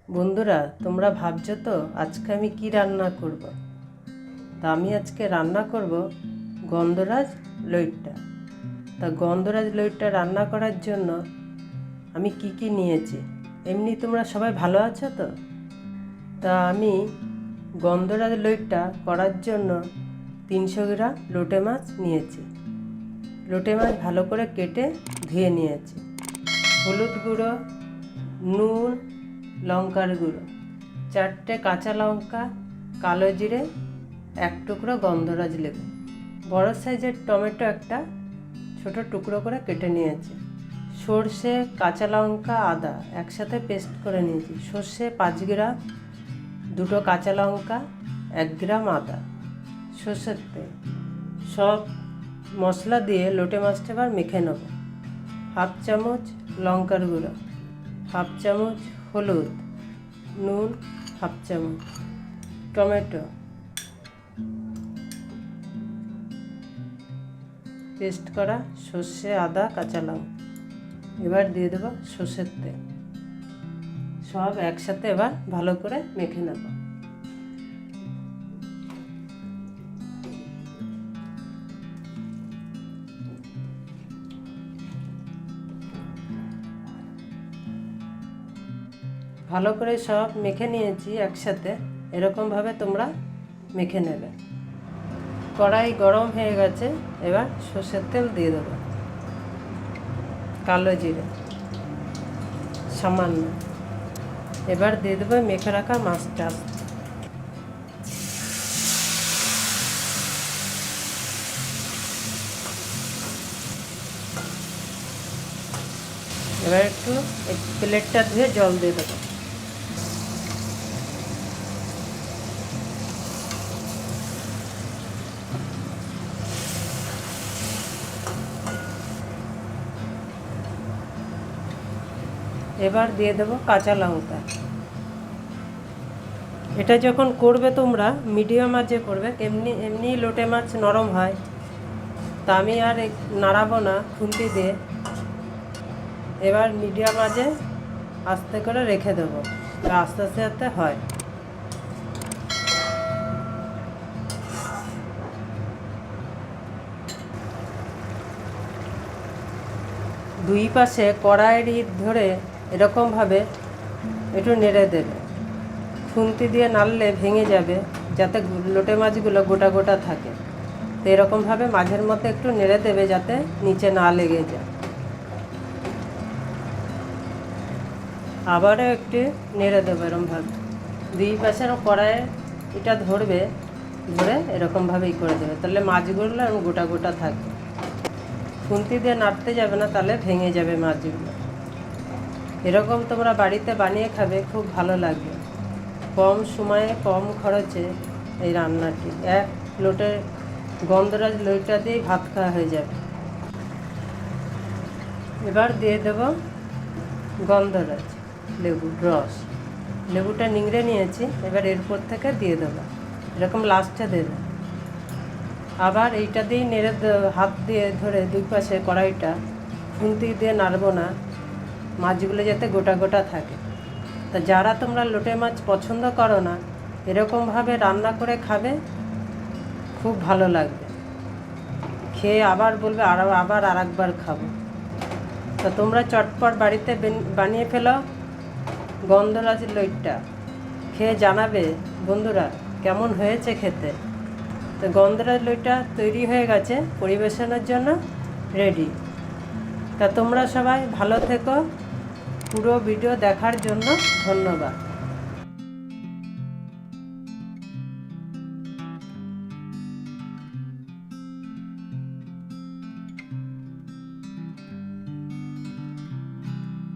বন্ধুরা, তোমরা ভাবছো তো আজকে আমি কি রান্না করব। তা আমি আজকে রান্না করব গন্ধরাজ লইট্টা। তা গন্ধরাজ লইট্টা রান্না করার জন্য আমি কি নিয়েছি, এমনি তোমরা সবাই ভালো আছো তো? তা আমি গন্ধরাজ লইট্টা করার জন্য 300 গ্রাম লোটে মাছ নিয়েছি। লোটে মাছ ভালো করে কেটে ধুয়ে নিয়েছি। হলুদ গুঁড়ো, নুন, লঙ্কার গুঁড়ো, 4টে কাঁচা লঙ্কা, কালো জিরে, 1 টুকরো গন্ধরাজ লেবু, বড় সাইজের টমেটো একটা ছোট টুকরো করে কেটে নিয়েছি। সর্ষে, কাঁচা লঙ্কা, আদা একসাথে পেস্ট করে নিয়েছি। সর্ষে 5 গ্রাম, 2টো কাঁচা লঙ্কা, 1 গ্রাম আদা, সর্ষের তেল, সব মশলা দিয়ে লোটে মাছটা এবার মেখে নেব। 1/2 চামচ লঙ্কার গুঁড়ো, 1/2 চামচ হলুদ, নুন 1/2 চামচ, টমেটো পেস্ট করা, সর্ষে, আদা, কাঁচা লঙ্কা। এবার দিয়ে দেবো সর্ষের তেল। সব একসাথে এবার ভালো করে মেখে নেব। ভালো করে সব মেখে নিয়েছি একসাথে। এরকমভাবে তোমরা মেখে নেবে। কড়াই গরম হয়ে গেছে, এবার সর্ষের তেল দিয়ে দেবো, কালো জিরে সামান্য। এবার দিয়ে দেবো মেখে রাখা মাছটা। এবার একটু প্লেটটা ধুয়ে জল দিয়ে দেবো। এবার দিয়ে দেবো কাঁচা লঙ্কা। এটা যখন করবে তোমরা মিডিয়াম আঁচে করবে, এমনি লোটে মাছ নরম হয়। তা আমি আর নাড়াবো না খুন্তি দিয়ে। এবার মিডিয়াম আঁচে আস্তে করে রেখে দেবো, আস্তে আস্তে আস্তে হয়। দুই পাশে কড়াইয়ের ধরে এরকমভাবে একটু নেড়ে দেবে। খুন্তি দিয়ে নাড়লে ভেঙে যাবে, যাতে লোটে মাছগুলো গোটা গোটা থাকে। তো এরকমভাবে মাঝের মধ্যে একটু নেড়ে দেবে যাতে নিচে না লেগে যায়। আবারও একটু নেড়ে দেবো এরকমভাবে। দুই পাশের কড়াইয়ে এটা ধরবে, ধরে এরকমভাবেই করে দেবে, তাহলে মাছগুলো এরকম গোটা গোটা থাকবে। খুন্তি দিয়ে নাড়তে যাবে না, তাহলে ভেঙে যাবে মাছগুলো। এরকম তোমরা বাড়িতে বানিয়ে খাবে, খুব ভালো লাগবে। কম সময়ে কম খরচে এই রান্নাটি, 1 লোটে গন্ধরাজ লইট্টা দিয়েই ভাত খাওয়া হয়ে যাবে। এবার দিয়ে দেব গন্ধরাজ লেবুর রস। লেবুটা নিংড়ে নিয়েছি, এবার এরপর থেকে দিয়ে দেবো। এরকম লাস্টে দেবে। আবার এইটা দিয়েই নেড়ে হাত দিয়ে ধরে দুই পাশে কড়াইটা খুন্তি দিয়ে নাড়বো না, মাছগুলো যাতে গোটা গোটা থাকে। তা যারা তোমরা লোটে মাছ পছন্দ করো না, এরকমভাবে রান্না করে খাবে, খুব ভালো লাগবে। খেয়ে আবার বলবে আবার আর একবার খাবো। তা তোমরা চটপট বাড়িতে বানিয়ে ফেলো গন্ধরাজ লইট্টা। খেয়ে জানাবে বন্ধুরা কেমন হয়েছে খেতে। তো গন্ধরাজ লইট্টা তৈরি হয়ে গেছে, পরিবেশনের জন্য রেডি। তা তোমরা সবাই ভালো থেকো। পুরো ভিডিও দেখার জন্য ধন্যবাদ।